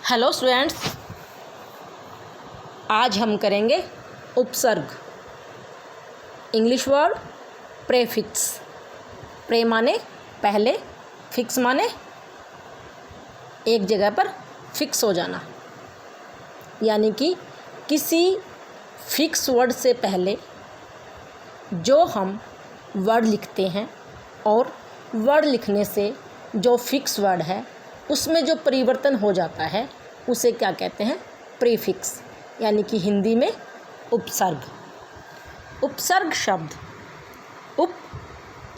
Hello students, आज हम करेंगे उपसर्ग। English word prefix. प्रे माने पहले, फिक्स माने एक जगह पर फिक्स हो जाना, यानी कि किसी फिक्स वर्ड से पहले जो हम वर्ड लिखते हैं और वर्ड लिखने से जो फिक्स वर्ड है उसमें जो परिवर्तन हो जाता है उसे क्या कहते हैं? प्रीफिक्स, यानी कि हिंदी में उपसर्ग। उपसर्ग शब्द उप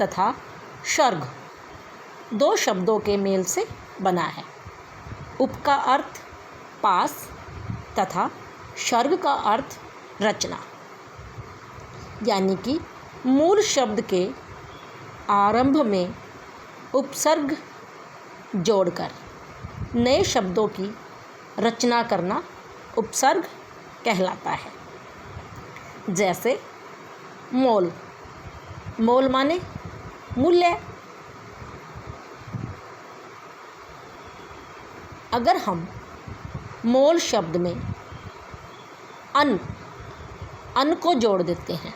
तथा सर्ग दो शब्दों के मेल से बना है। उप का अर्थ पास तथा सर्ग का अर्थ रचना, यानी कि मूल शब्द के आरंभ में उपसर्ग जोड़कर नए शब्दों की रचना करना उपसर्ग कहलाता है। जैसे मोल, मोल माने मूल्य। अगर हम मोल शब्द में अन को जोड़ देते हैं,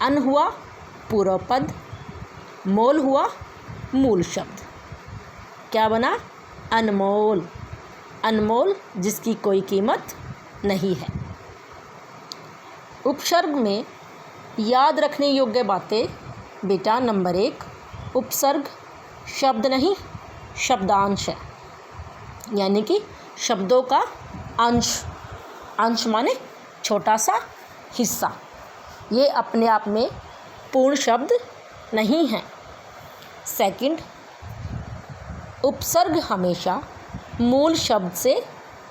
अन हुआ पूर्व पद, मोल हुआ मूल शब्द, क्या बना? अनमोल। अनमोल जिसकी कोई कीमत नहीं है। उपसर्ग में याद रखने योग्य बातें बेटा, नंबर 1, उपसर्ग शब्द नहीं शब्दांश है, यानी कि शब्दों का अंश। अंश माने छोटा सा हिस्सा, ये अपने आप में पूर्ण शब्द नहीं है। सेकंड, उपसर्ग हमेशा मूल शब्द से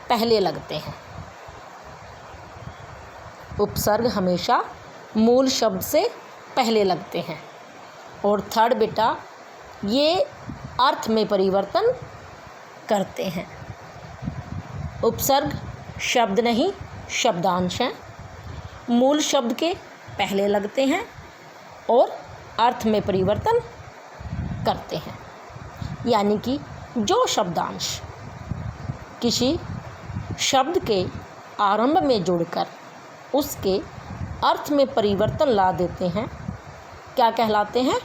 पहले लगते हैं। उपसर्ग हमेशा मूल शब्द से पहले लगते हैं। और थर्ड बेटा, ये अर्थ में परिवर्तन करते हैं। उपसर्ग शब्द नहीं शब्दांश हैं, मूल शब्द के पहले लगते हैं और अर्थ में परिवर्तन करते हैं, यानी कि जो शब्दांश किसी शब्द के आरंभ में जुड़कर उसके अर्थ में परिवर्तन ला देते हैं, क्या कहलाते हैं?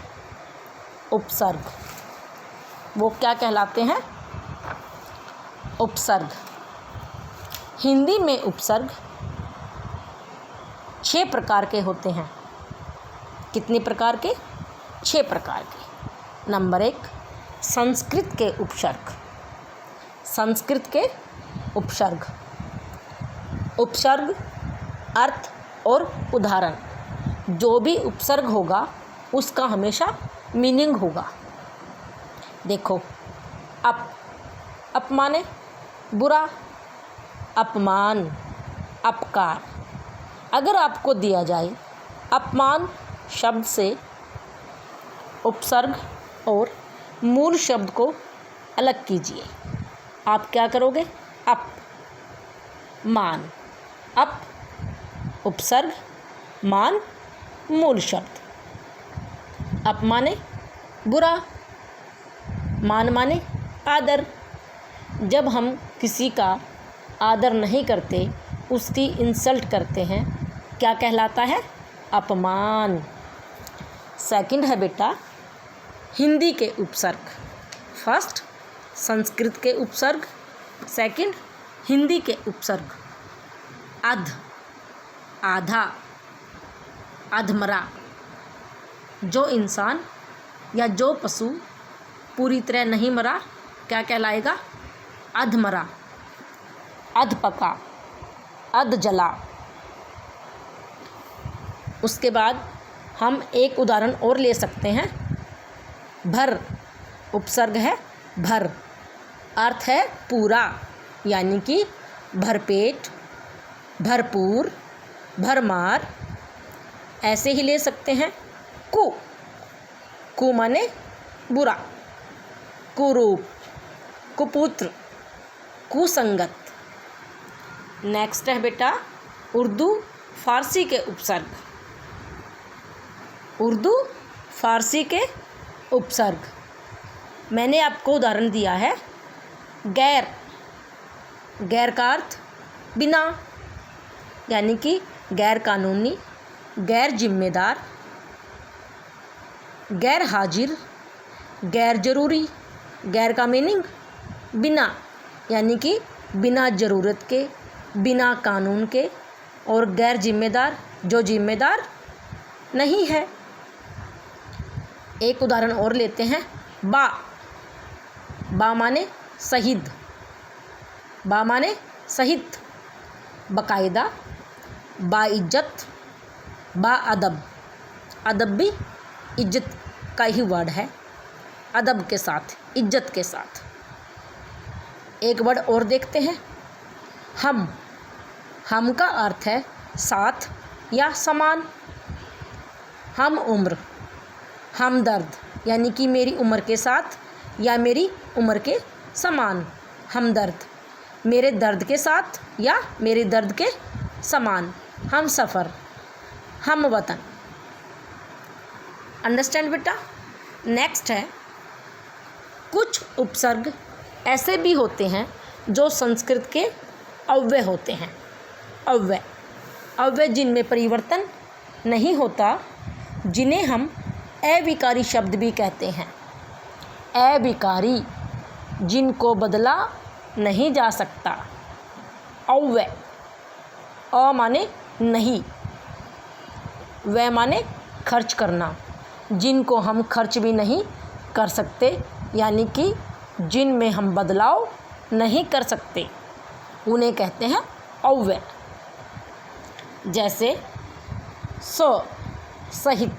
उपसर्ग। वो क्या कहलाते हैं? उपसर्ग। हिंदी में उपसर्ग 6 प्रकार के होते हैं। कितने प्रकार के? 6 प्रकार के। नंबर 1, संस्कृत के उपसर्ग। संस्कृत के उपसर्ग। उपसर्ग अर्थ और उदाहरण, जो भी उपसर्ग होगा उसका हमेशा मीनिंग होगा। देखो, अप माने बुरा, अपमान, अपकार। अगर आपको दिया जाए अपमान शब्द से उपसर्ग और मूल शब्द को अलग कीजिए, आप क्या करोगे? अप मान, अप उपसर्ग, मान मूल शब्द। अप माने बुरा, मान माने आदर। जब हम किसी का आदर नहीं करते, उसकी इंसल्ट करते हैं, क्या कहलाता है? अपमान। सेकंड है बेटा हिंदी के उपसर्ग। फर्स्ट संस्कृत के उपसर्ग, सेकंड हिंदी के उपसर्ग। अध, आधा, अधमरा। जो इंसान या जो पशु पूरी तरह नहीं मरा, क्या कहलाएगा? अधमरा। अधपका, अध जला। उसके बाद हम एक उदाहरण और ले सकते हैं। भर उपसर्ग है, भर अर्थ है पूरा, यानी कि भरपेट, भरपूर, भरमार। ऐसे ही ले सकते हैं। कु माने बुरा, कुरूप, कुपुत्र, कुसंगत। नेक्स्ट है बेटा उर्दू फारसी के उपसर्ग। उर्दू फारसी के उपसर्ग। मैंने आपको उदाहरण दिया है गैर, गैर का अर्थ बिना, यानी कि गैर कानूनी, गैर जिम्मेदार, गैर हाजिर, गैर ज़रूरी। गैर का मीनिंग बिना, यानी कि बिना ज़रूरत के, बिना कानून के, और गैर जिम्मेदार, जो जिम्मेदार नहीं है। एक उदाहरण और लेते हैं। बा माने शहीद, बा माने शहीद, बाकायदा, बाइज्जत, बाअदब। अदब भी इज्जत का ही वर्ड है, अदब के साथ, इज्जत के साथ। एक वर्ड और देखते हैं, हम का अर्थ है साथ या समान। हम उम्र, हमदर्द, यानी कि मेरी उम्र के साथ या मेरी उम्र के समान। हमदर्द, मेरे दर्द के साथ या मेरे दर्द के समान। हम सफ़र, हम वतन। अंडरस्टैंड बेटा। नेक्स्ट है, कुछ उपसर्ग ऐसे भी होते हैं जो संस्कृत के अव्यय होते हैं। अव्यय जिनमें परिवर्तन नहीं होता, जिन्हें हम अविकारी शब्द भी कहते हैं। अविकारी, जिनको बदला नहीं जा सकता। अव्यय, अ माने नहीं, व्यय माने खर्च करना, जिनको हम खर्च भी नहीं कर सकते, यानी कि जिनमें हम बदलाव नहीं कर सकते, उन्हें कहते हैं अव्यय। जैसे सहित,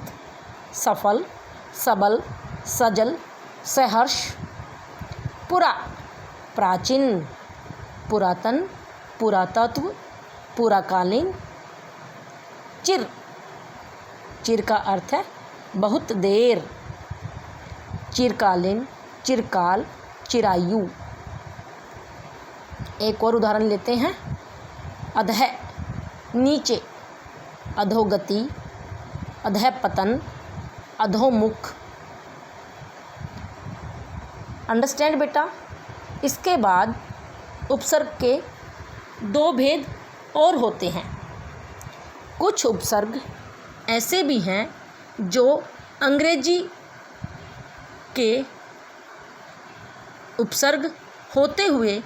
सफल, सबल, सजल, सहर्ष। प्राचीन, पुरातन, पुरातत्व, पुराकालीन। चिर का अर्थ है बहुत देर। चिरकालीन, चिरकाल, चिरायु। एक और उदाहरण लेते हैं। अधः, नीचे, अधोगति, अधःपतन, अधोमुख। अंडरस्टैंड बेटा। इसके बाद उपसर्ग के दो भेद और होते हैं। कुछ उपसर्ग ऐसे भी हैं जो अंग्रेजी के उपसर्ग होते हुए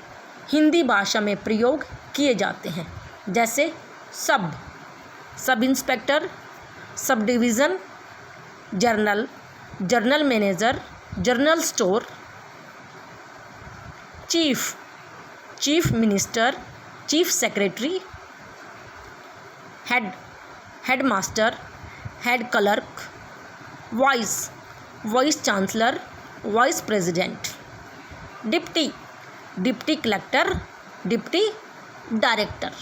हिंदी भाषा में प्रयोग किए जाते हैं। जैसे sub inspector, sub division, journal, journal manager, general store. Chief minister, chief secretary. Headmaster, head clerk. Vice chancellor, vice president. Deputy collector, deputy director.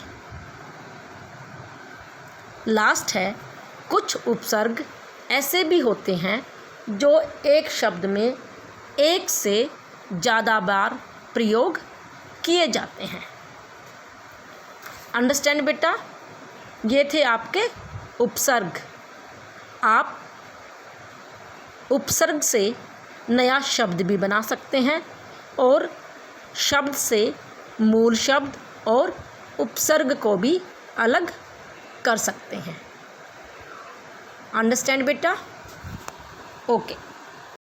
Last है, कुछ उपसर्ग ऐसे भी होते हैं जो एक शब्द में एक से ज़्यादा बार प्रयोग किए जाते हैं। अंडरस्टैंड बेटा। ये थे आपके उपसर्ग। आप उपसर्ग से नया शब्द भी बना सकते हैं और शब्द से मूल शब्द और उपसर्ग को भी अलग कर सकते हैं। अंडरस्टैंड बेटा। ओके।